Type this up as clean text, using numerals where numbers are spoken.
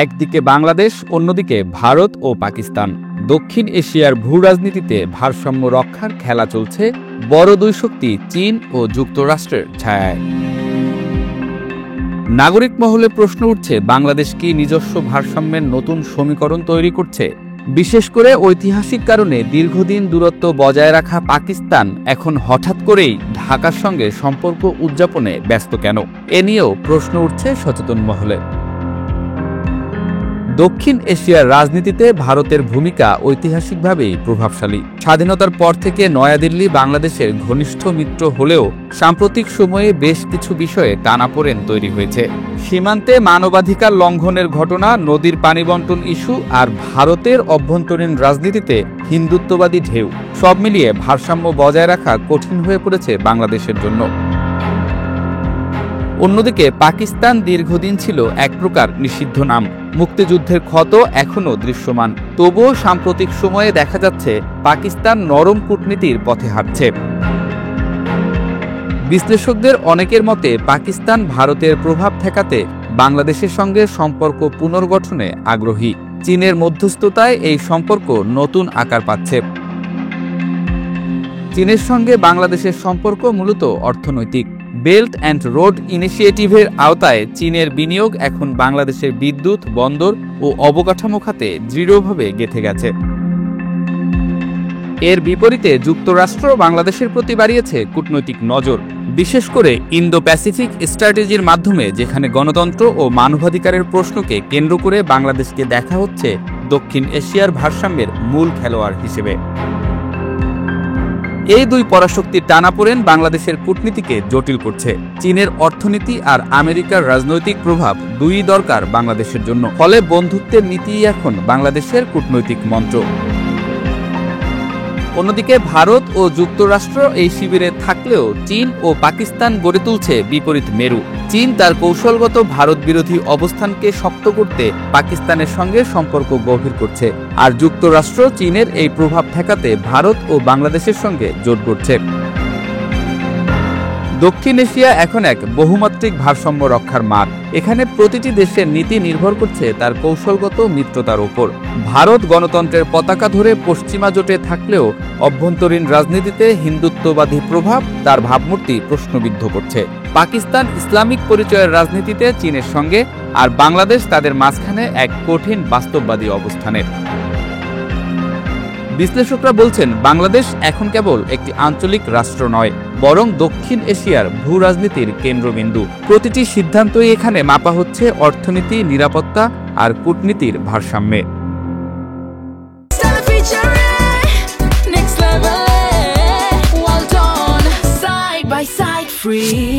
একদিকে বাংলাদেশ, অন্যদিকে ভারত ও পাকিস্তান। দক্ষিণ এশিয়ার ভূ রাজনীতিতে ভারসাম্য রক্ষার খেলা চলছে বড় দুই শক্তি চীন ও যুক্তরাষ্ট্রের ছায়ায়। নাগরিক মহলে প্রশ্ন উঠছে, বাংলাদেশ কি নিজস্ব ভারসাম্যের নতুন সমীকরণ তৈরি করছে? বিশেষ করে ঐতিহাসিক কারণে দীর্ঘদিন দূরত্ব বজায় রাখা পাকিস্তান এখন হঠাৎ করেই ঢাকার সঙ্গে সম্পর্ক উদযাপনে ব্যস্ত কেন? এ নিয়েও প্রশ্ন উঠছে সচেতন মহলে। দক্ষিণ এশিয়ার রাজনীতিতে ভারতের ভূমিকা ঐতিহাসিকভাবেই প্রভাবশালী। স্বাধীনতার পর থেকে নয়াদিল্লি বাংলাদেশের ঘনিষ্ঠ মিত্র হলেও সাম্প্রতিক সময়ে বেশ কিছু বিষয়ে টানাপোড়েন তৈরি হয়েছে। সীমান্তে মানবাধিকার লঙ্ঘনের ঘটনা, নদীর পানি বণ্টন ইস্যু আর ভারতের অভ্যন্তরীণ রাজনীতিতে হিন্দুত্ববাদী ঢেউ, সব মিলিয়ে ভারসাম্য বজায় রাখা কঠিন হয়ে পড়েছে বাংলাদেশের জন্য। অন্যদিকে পাকিস্তান দীর্ঘদিন ছিল এক প্রকার নিষিদ্ধ নাম। মুক্তিযুদ্ধের ক্ষত এখনও দৃশ্যমান। তবুও সাম্প্রতিক সময়ে দেখা যাচ্ছে পাকিস্তান নরম কূটনীতির পথে হাঁটছে। বিশ্লেষকদের অনেকের মতে পাকিস্তান ভারতের প্রভাব ঠেকাতে বাংলাদেশের সঙ্গে সম্পর্ক পুনর্গঠনে আগ্রহী। চীনের মধ্যস্থতায় এই সম্পর্ক নতুন আকার পাচ্ছে। চীনের সঙ্গে বাংলাদেশের সম্পর্ক মূলত অর্থনৈতিক। বেল্ট অ্যান্ড রোড ইনিশিয়েটিভের আওতায় চীনের বিনিয়োগ এখন বাংলাদেশের বিদ্যুৎ, বন্দর ও অবকাঠামো খাতে দৃঢ়ভাবে গেঁথে গেছে। এর বিপরীতে যুক্তরাষ্ট্র বাংলাদেশের প্রতি বাড়িয়েছে কূটনৈতিক নজর, বিশেষ করে ইন্দো প্যাসিফিক স্ট্র্যাটেজির মাধ্যমে, যেখানে গণতন্ত্র ও মানবাধিকারের প্রশ্নকে কেন্দ্র করে বাংলাদেশকে দেখা হচ্ছে দক্ষিণ এশিয়ার ভারসাম্যের মূল খেলোয়াড় হিসেবে। এই দুই পরাশক্তির টানাপোড়েন বাংলাদেশের কূটনীতিকে জটিল করছে। চীনের অর্থনীতি আর আমেরিকার রাজনৈতিক প্রভাব দুই দরকার বাংলাদেশের জন্য। ফলে বন্ধুত্বের নীতিই এখন বাংলাদেশের কূটনৈতিক মন্ত্র। অন্যদিকে ভারত ও যুক্তরাষ্ট্র এই শিবিরে থাকলেও চীন ও পাকিস্তান গড়ে তুলছে বিপরীত মেরু। চীন তার কৌশলগত ভারত বিরোধী অবস্থানকে শক্ত করতে পাকিস্তানের সঙ্গে সম্পর্ক গভীর করছে, আর যুক্তরাষ্ট্র চীনের এই প্রভাব ঠেকাতে ভারত ও বাংলাদেশের সঙ্গে জোট করছে। দক্ষিণ এশিয়া এখন এক বহুমাত্রিক ভারসাম্য রক্ষার মাঠ। এখানে প্রতিটি দেশের নীতি নির্ভর করছে তার কৌশলগত মিত্রতার উপর। ভারত গণতন্ত্রের পতাকা ধরে পশ্চিমা জোটে থাকলেও অভ্যন্তরীণ রাজনীতিতে হিন্দুত্ববাদী প্রভাব তার ভাবমূর্তি প্রশ্নবিদ্ধ করছে। পাকিস্তান ইসলামিক পরিচয়ের রাজনীতিতে চীনের সঙ্গে, আর বাংলাদেশ তাদের মাঝখানে এক কঠিন বাস্তববাদী অবস্থানে। বিশ্লেষকরা বলছেন, বাংলাদেশ এখন কেবল একটি আঞ্চলিক রাষ্ট্র নয়, বরং দক্ষিণ এশিয়ার ভূ রাজনীতির কেন্দ্রবিন্দু। প্রতিটি সিদ্ধান্তই এখানে মাপা হচ্ছে অর্থনীতি, নিরাপত্তা আর কূটনীতির ভারসাম্যে। Free